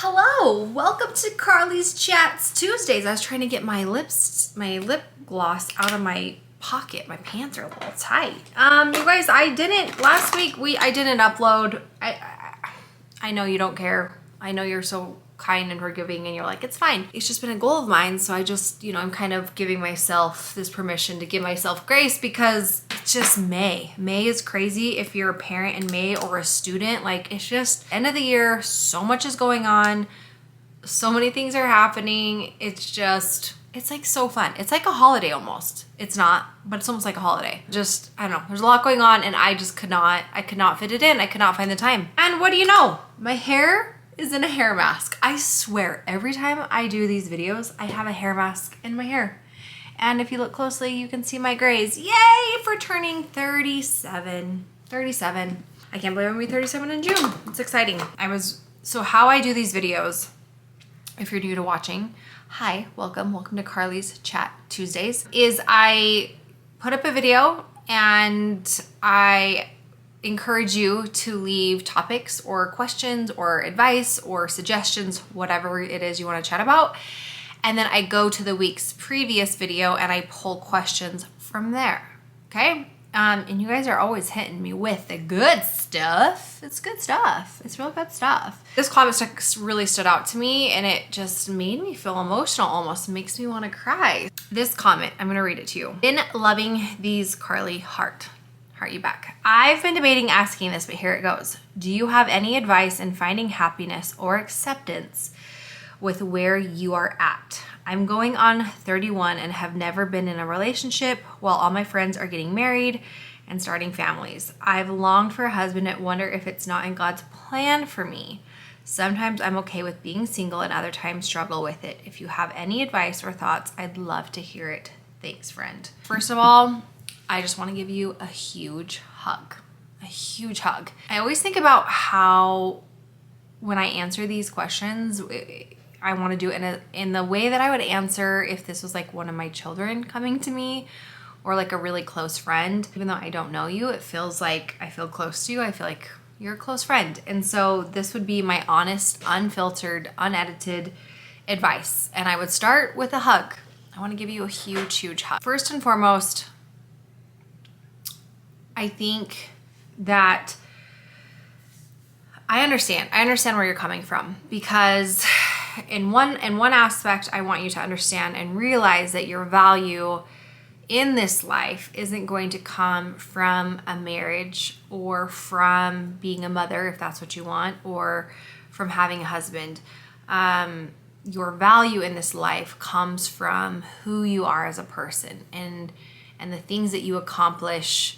Hello, welcome to Carly's Chats Tuesdays. I was trying to get my lip gloss out of my pocket. My pants are a little tight. You guys, last week I didn't upload. I know you don't care. I know you're so kind and forgiving and you're like, it's fine. It's just been a goal of mine. So I just, I'm kind of giving myself this permission to give myself grace because it's just May. May is crazy if you're a parent in May or a student. Like, it's just end of the year. So much is going on. So many things are happening. It's like so fun. It's like a holiday almost. It's not, but it's almost like a holiday. Just, I don't know. There's a lot going on and I could not fit it in. I could not find the time. And what do you know? My hair is in a hair mask. I swear, every time I do these videos, I have a hair mask in my hair. And if you look closely, you can see my grays. Yay for turning 37. 37. I can't believe I'm gonna be 37 in June. It's exciting. So how I do these videos, if you're new to watching, hi, welcome to Carly's Chat Tuesdays, is I put up a video and I encourage you to leave topics or questions or advice or suggestions, whatever it is you want to chat about. And then I go to the week's previous video and I pull questions from there. Okay? And you guys are always hitting me with the good stuff. It's good stuff. It's real good stuff. This comment really stood out to me and it just made me feel emotional almost. It makes me want to cry. This comment, I'm going to read it to you. Been loving these, Carly, heart you back. I've been debating asking this, but here it goes. Do you have any advice in finding happiness or acceptance with where you are at? I'm going on 31 and have never been in a relationship while all my friends are getting married and starting families. I've longed for a husband and wonder if it's not in God's plan for me. Sometimes I'm okay with being single and other times struggle with it. If you have any advice or thoughts, I'd love to hear it. Thanks, friend. First of all, I just want to give you a huge hug. A huge hug. I always think about how when I answer these questions, I want to do it in the way that I would answer if this was like one of my children coming to me or like a really close friend. Even though I don't know you, it feels like I feel close to you. I feel like you're a close friend. And so this would be my honest, unfiltered, unedited advice. And I would start with a hug. I want to give you a huge, huge hug. First and foremost, I think that I understand where you're coming from because in one aspect, I want you to understand and realize that your value in this life isn't going to come from a marriage or from being a mother, if that's what you want, or from having a husband. Your value in this life comes from who you are as a person and the things that you accomplish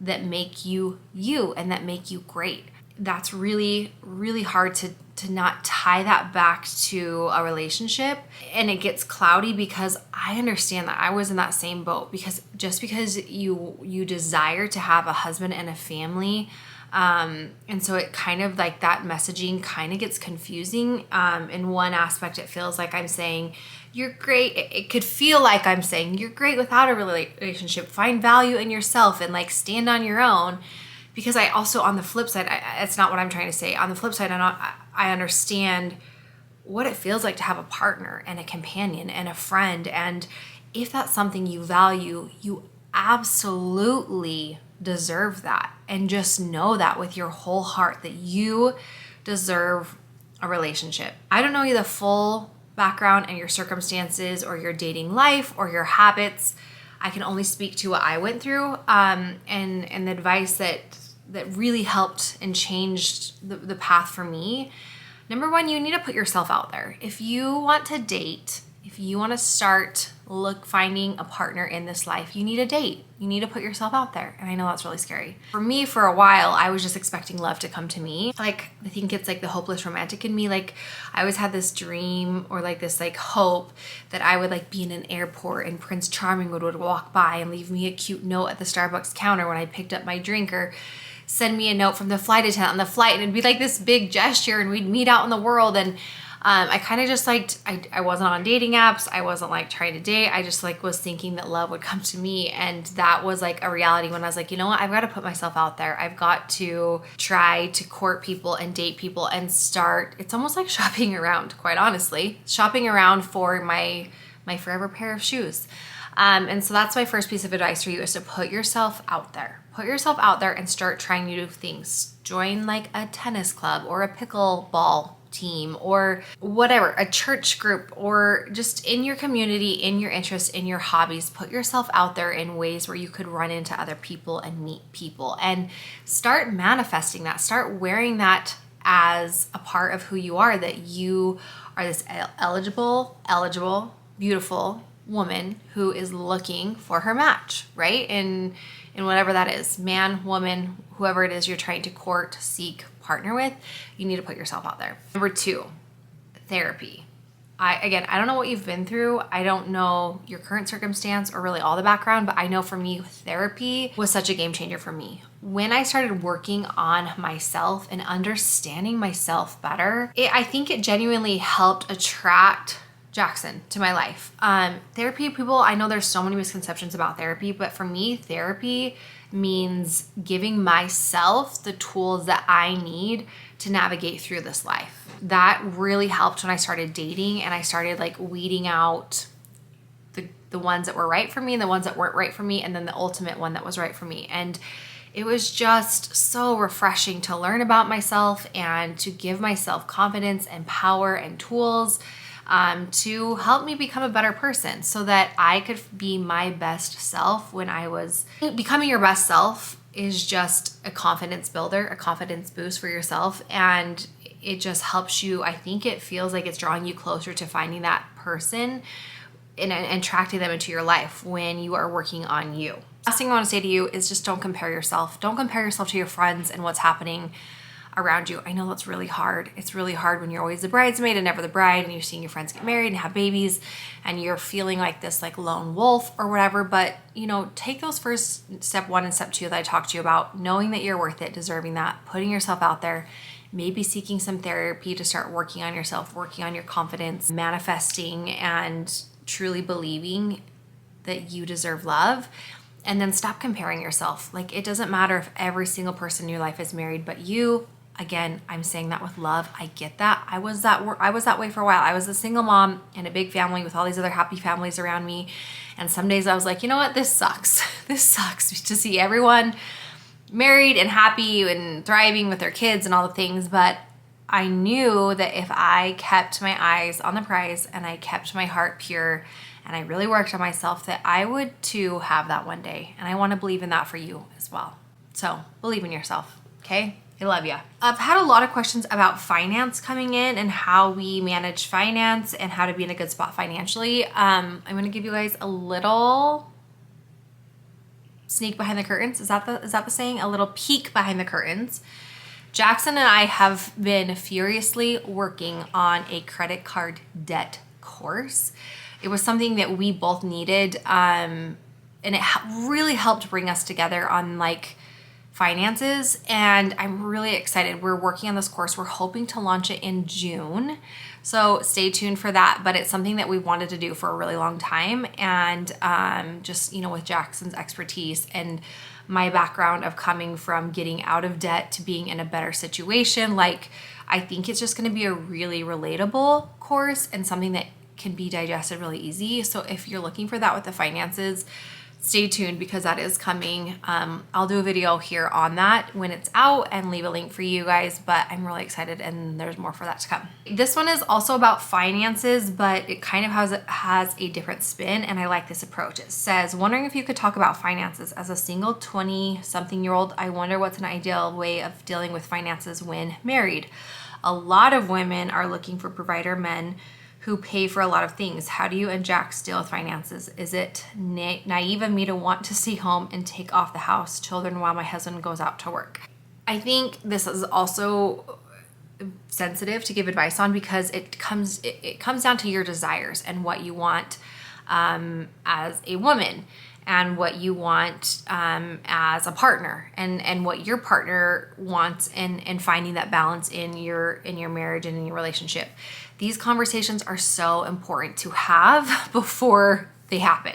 that make you you and that make you great. That's really, really hard to not tie that back to a relationship. And it gets cloudy because I understand that I was in that same boat because just because you desire to have a husband and a family, and so it kind of like that messaging kind of gets confusing. In one aspect, it feels like I'm saying, you're great. It could feel like I'm saying you're great without a relationship. Find value in yourself and like stand on your own. Because I also, on the flip side, that's not what I'm trying to say. On the flip side, I understand what it feels like to have a partner and a companion and a friend. And if that's something you value, you absolutely deserve that. And just know that with your whole heart that you deserve a relationship. I don't know you the full background and your circumstances or your dating life or your habits. I can only speak to what I went through and the advice that really helped and changed the path for me. Number one, you need to put yourself out there. If you want to date, if you want to start finding a partner in this life, you need a date. You need to put yourself out there. And I know that's really scary. For me, for a while, I was just expecting love to come to me. Like, I think it's like the hopeless romantic in me. Like, I always had this dream or like this like hope that I would like be in an airport and Prince Charming would walk by and leave me a cute note at the Starbucks counter when I picked up my drink, or send me a note from the flight attendant on the flight, and it'd be like this big gesture and we'd meet out in the world. And I kind of just like, I wasn't on dating apps. I wasn't like trying to date. I just like was thinking that love would come to me. And that was like a reality when I was like, you know what? I've got to put myself out there. I've got to try to court people and date people and start. It's almost like shopping around, quite honestly, shopping around for my forever pair of shoes. And so that's my first piece of advice for you, is to put yourself out there. Put yourself out there and start trying new things. Join like a tennis club or a pickleball team or whatever, a church group, or just in your community, in your interests, in your hobbies. Put yourself out there in ways where you could run into other people and meet people, and start manifesting that. Start wearing that as a part of who you are, that you are this eligible, beautiful woman who is looking for her match, right? In whatever that is, man, woman, whoever it is you're trying to court, seek, partner with, you need to put yourself out there. Number 2, therapy. I don't know what you've been through. I don't know your current circumstance or really all the background, but I know for me, therapy was such a game changer for me. When I started working on myself and understanding myself better, I think it genuinely helped attract Jackson to my life. Therapy, people, I know there's so many misconceptions about therapy, but for me, therapy means giving myself the tools that I need to navigate through this life. That really helped when I started dating and I started like weeding out the ones that were right for me and the ones that weren't right for me, and then the ultimate one that was right for me. And it was just so refreshing to learn about myself and to give myself confidence and power and tools to help me become a better person, so that I could be my best self when I was. Becoming your best self is just a confidence builder, a confidence boost for yourself, and it just helps you. I think it feels like it's drawing you closer to finding that person and attracting them into your life when you are working on you. Last thing I want to say to you is just don't compare yourself. Don't compare yourself to your friends and what's happening around you. I know that's really hard. It's really hard when you're always the bridesmaid and never the bride, and you're seeing your friends get married and have babies, and you're feeling like this like lone wolf or whatever. But you know, take those first step 1 and step 2 that I talked to you about, knowing that you're worth it, deserving that, putting yourself out there, maybe seeking some therapy to start working on yourself, working on your confidence, manifesting and truly believing that you deserve love. And then stop comparing yourself. Like, it doesn't matter if every single person in your life is married but you. Again, I'm saying that with love. I get that. I was that way for a while. I was a single mom in a big family with all these other happy families around me. And some days I was like, you know what? This sucks. This sucks to see everyone married and happy and thriving with their kids and all the things. But I knew that if I kept my eyes on the prize and I kept my heart pure and I really worked on myself, that I would too have that one day. And I want to believe in that for you as well. So believe in yourself, okay? I love you. I've had a lot of questions about finance coming in and how we manage finance and how to be in a good spot financially. I'm going to give you guys a little sneak behind the curtains. Is that the saying? A little peek behind the curtains. Jackson and I have been furiously working on a credit card debt course. It was something that we both needed, and it really helped bring us together on like finances, and I'm really excited. We're working on this course. We're hoping to launch it in June, so stay tuned for that. But it's something that we wanted to do for a really long time, and just, you know, with Jackson's expertise and my background of coming from getting out of debt to being in a better situation, like, I think it's just going to be a really relatable course and something that can be digested really easy. So if you're looking for that with the finances, stay tuned, because that is coming. I'll do a video here on that when it's out and leave a link for you guys, but I'm really excited and there's more for that to come. This one is also about finances, but it kind of has a different spin, and I like this approach. It says, wondering if you could talk about finances. As a single 20-something-year-old, I wonder what's an ideal way of dealing with finances when married. A lot of women are looking for provider men who pay for a lot of things. How do you and Jax deal with finances? Is it naive of me to want to stay home and take off the house, children, while my husband goes out to work? I think this is also sensitive to give advice on, because it comes down to your desires and what you want as a woman. and what you want as a partner, and what your partner wants, and finding that balance in your marriage and in your relationship. These conversations are so important to have before they happen.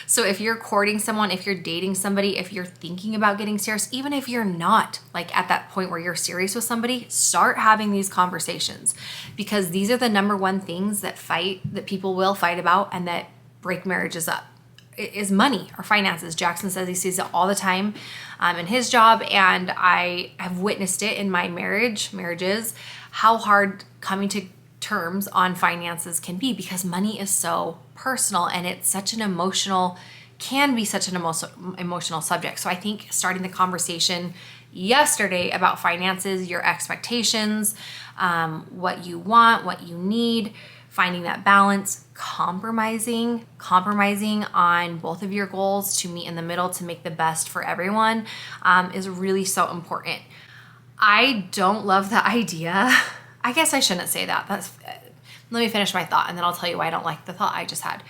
So if you're courting someone, if you're dating somebody, if you're thinking about getting serious, even if you're not like at that point where you're serious with somebody, start having these conversations, because these are the number one things that people will fight about and that break marriages up. It is money or finances. Jackson says he sees it all the time in his job, and I have witnessed it in my marriages, how hard coming to terms on finances can be, because money is so personal and it's such an emotional subject. So I think starting the conversation yesterday about finances, your expectations, what you want, what you need, finding that balance, compromising on both of your goals to meet in the middle to make the best for everyone, is really so important. I don't love the idea. I guess I shouldn't say that. Let me finish my thought and then I'll tell you why I don't like the thought I just had.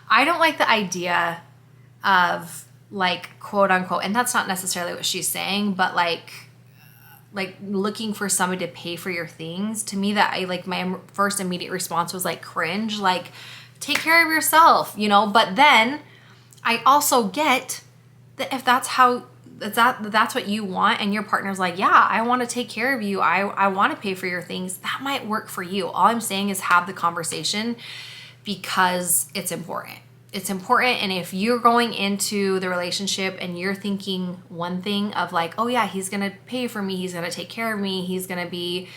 I don't like the idea of like, quote unquote, and that's not necessarily what she's saying, but like looking for somebody to pay for your things. To me, that my first immediate response was like cringe, like take care of yourself, but then I also get that if that's what you want and your partner's like, yeah, I want to take care of you, I want to pay for your things, that might work for you. All I'm saying is have the conversation, because it's important. It's important. And if you're going into the relationship and you're thinking one thing of like, oh yeah, he's going to pay for me, he's going to take care of me, he's going to be,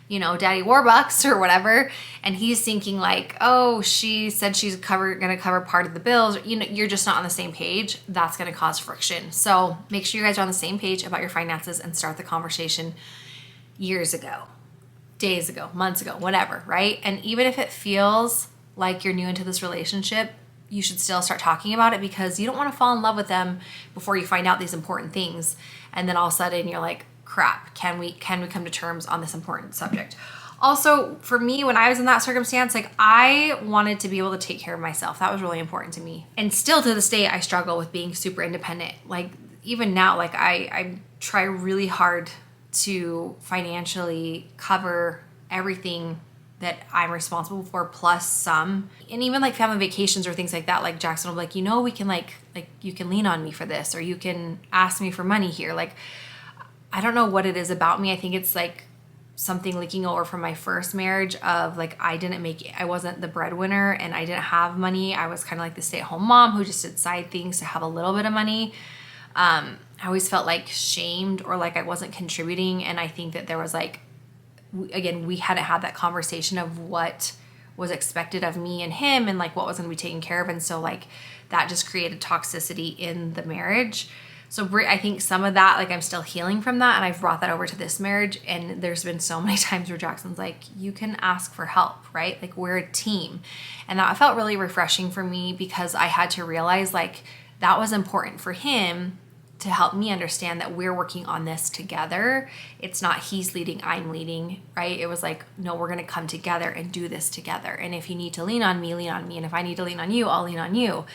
Daddy Warbucks or whatever, and he's thinking like, oh, she said she's going to cover part of the bills, you're just not on the same page, that's going to cause friction. So make sure you guys are on the same page about your finances and start the conversation years ago, days ago, months ago, whatever, right? And even if it feels like you're new into this relationship, you should still start talking about it, because you don't want to fall in love with them before you find out these important things. And then all of a sudden you're like, crap, can we come to terms on this important subject? Also, for me, when I was in that circumstance, like I wanted to be able to take care of myself. That was really important to me. And still to this day, I struggle with being super independent. Like even now, like I try really hard to financially cover everything that I'm responsible for, plus some. And even like family vacations or things like that, like Jackson will be like, we can like you can lean on me for this, or you can ask me for money here. Like, I don't know what it is about me. I think it's like something leaking over from my first marriage of like, I wasn't the breadwinner and I didn't have money. I was kind of like the stay-at-home mom who just did side things to have a little bit of money. I always felt like shamed or like I wasn't contributing. And I think that there was like, again, we hadn't had that conversation of what was expected of me and him and like what was going to be taken care of. And so like that just created toxicity in the marriage. So I think some of that, like I'm still healing from that, and I've brought that over to this marriage. And there's been so many times where Jackson's like, you can ask for help, right? Like we're a team. And that felt really refreshing for me, because I had to realize like that was important for him to help me understand that we're working on this together. It's not he's leading, I'm leading, right? It was like, no, we're going to come together and do this together. And if you need to lean on me, lean on me. And if I need to lean on you, I'll lean on you.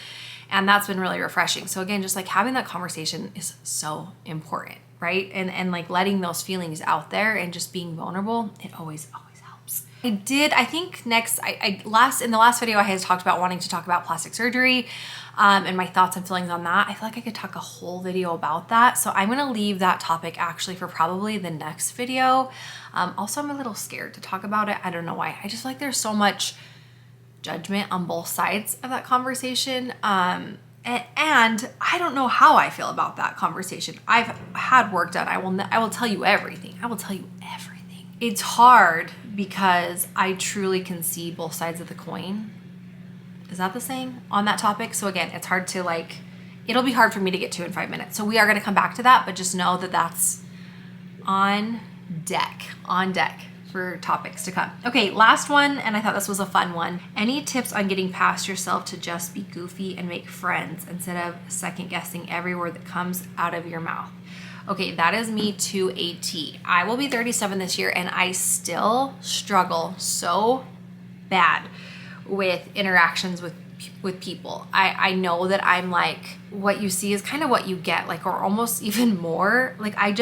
And that's been really refreshing. So again, just like having that conversation is so important, right? And like letting those feelings out there and just being vulnerable, it always helps. In the last video I had talked about wanting to talk about plastic surgery and my thoughts and feelings on that. I feel like I could talk a whole video about that. So I'm going to leave that topic actually for probably the next video. Also, I'm a little scared to talk about it. I don't know why. I just feel like there's so much judgment on both sides of that conversation. And I don't know how I feel about that conversation. I've had work done. I will tell you everything. It's hard because I truly can see both sides of the coin. Is that the saying on that topic? So again, it's hard to it'll be hard for me to get to in 5 minutes. So we are going to come back to that, but just know that that's on deck for topics to come. Okay, last one, and I thought this was a fun one. Any tips on getting past yourself to just be goofy and make friends instead of second guessing every word that comes out of your mouth? Okay, that is me to a T. I will be 37 this year, and I still struggle so bad with interactions with with people. I know that I'm like, what you see is kind of what you get, like, or almost even more. Like I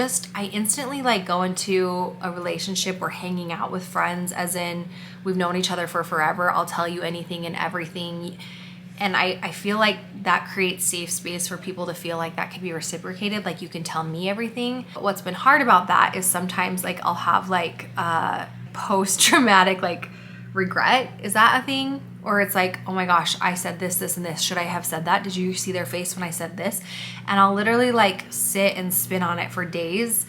instantly like go into a relationship or hanging out with friends, as in we've known each other for forever. I'll tell you anything and everything. And I feel like that creates safe space for people to feel like that can be reciprocated. Like you can tell me everything. But what's been hard about that is sometimes like I'll have like post-traumatic like regret. Is that a thing? Or it's like, oh my gosh, I said this, this, and this. Should I have said that? Did you see their face when I said this? And I'll literally like sit and spin on it for days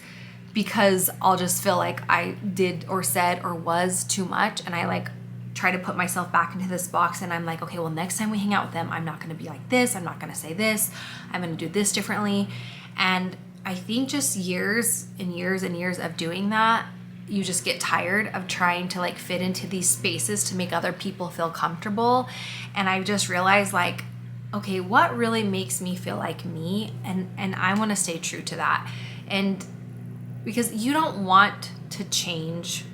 because I'll just feel like I did or said or was too much. And I like try to put myself back into this box, and I'm like, okay, well, next time we hang out with them, I'm not going to be like this. I'm not going to say this. I'm going to do this differently. And I think just years and years and years of doing that, you just get tired of trying to like fit into these spaces to make other people feel comfortable. And I just realized like, okay, what really makes me feel like me? And I want to stay true to that. And because you don't want to change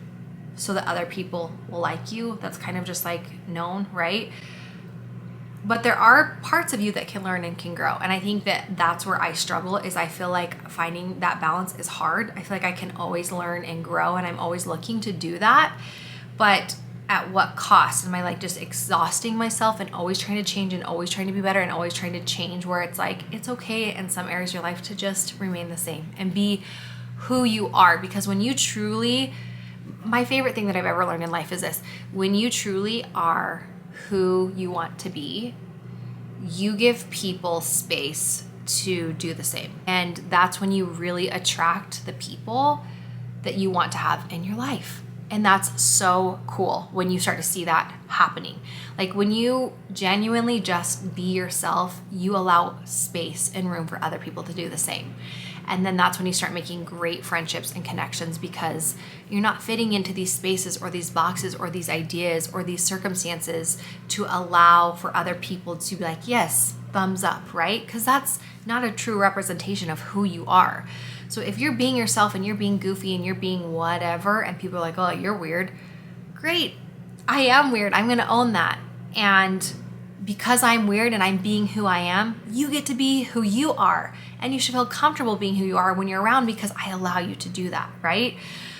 so that other people will like you. That's kind of just like known, right? But there are parts of you that can learn and can grow. And I think that that's where I struggle, is I feel like finding that balance is hard. I feel like I can always learn and grow, and I'm always looking to do that. But at what cost? Am I like just exhausting myself and always trying to change and always trying to be better and always trying to change, where it's like, it's okay in some areas of your life to just remain the same and be who you are? Because when you truly, my favorite thing that I've ever learned in life is this: when you truly are who you want to be, you give people space to do the same. And that's when you really attract the people that you want to have in your life. And that's so cool when you start to see that happening. Like when you genuinely just be yourself, you allow space and room for other people to do the same. And then that's when you start making great friendships and connections, because you're not fitting into these spaces or these boxes or these ideas or these circumstances to allow for other people to be like, yes, thumbs up, right? Because that's not a true representation of who you are. So if you're being yourself and you're being goofy and you're being whatever, and people are like, oh, you're weird, great. I am weird. I'm going to own that. And because I'm weird and I'm being who I am, you get to be who you are. And you should feel comfortable being who you are when you're around, because I allow you to do that, right?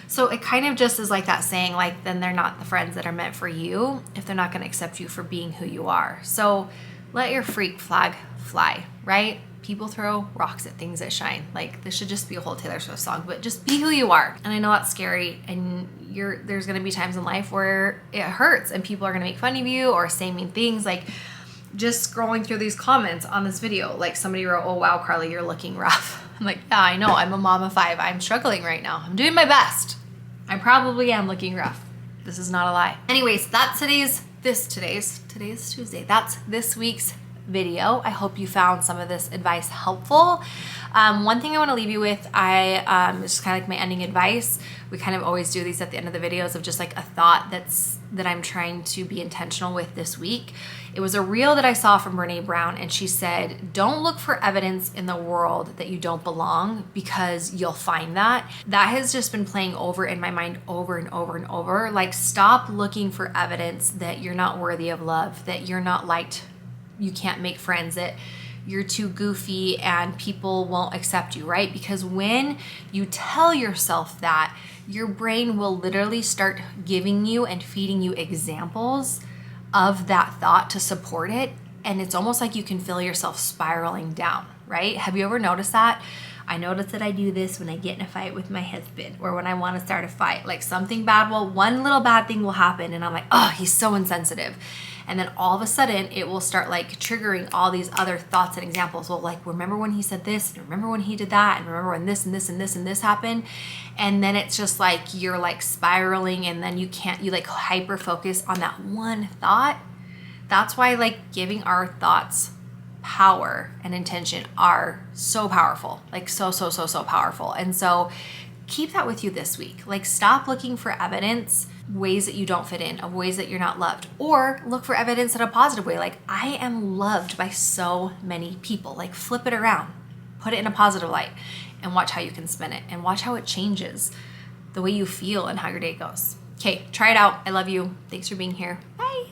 So it kind of just is like that saying, like, then they're not the friends that are meant for you if they're not going to accept you for being who you are. So let your freak flag fly, right? People throw rocks at things that shine. Like, this should just be a whole Taylor Swift song, but just be who you are. And I know that's scary, and there's going to be times in life where it hurts and people are going to make fun of you or say mean things. Like, just scrolling through these comments on this video, like somebody wrote, oh wow, Carly, you're looking rough. I'm like, yeah, I know, I'm a mom of 5. I'm struggling right now. I'm doing my best. I probably am looking rough. This is not a lie. Anyways, that's today's Tuesday. That's this week's video. I hope you found some of this advice helpful. One thing I want to leave you with, it's kind of like my ending advice. We kind of always do these at the end of the videos, of just like a thought that I'm trying to be intentional with this week. It was a reel that I saw from Brene Brown, and she said, don't look for evidence in the world that you don't belong, because you'll find that. That has just been playing over in my mind over and over and over. Like, stop looking for evidence that you're not worthy of love, that you're not liked, you can't make friends, that you're too goofy and people won't accept you, right? Because when you tell yourself that, your brain will literally start giving you and feeding you examples of that thought to support it. And it's almost like you can feel yourself spiraling down, right? Have you ever noticed that? I notice that I do this when I get in a fight with my husband, or when I want to start a fight. Like, something bad one little bad thing will happen, and I'm like, oh, he's so insensitive. And then all of a sudden it will start like triggering all these other thoughts and examples. Well, like, remember when he said this, and remember when he did that, and remember when this and this and this and this happened. And then it's just like you're like spiraling, and then you like hyper focus on that one thought. That's why like giving our thoughts power and intention are so powerful, like so powerful. And so keep that with you this week. Like, stop looking for evidence, ways that you don't fit in, of ways that you're not loved, or look for evidence in a positive way. Like, I am loved by so many people. Like, flip it around, put it in a positive light, and watch how you can spin it, and watch how it changes the way you feel and how your day goes. Okay, try it out. I love you. Thanks for being here. Bye.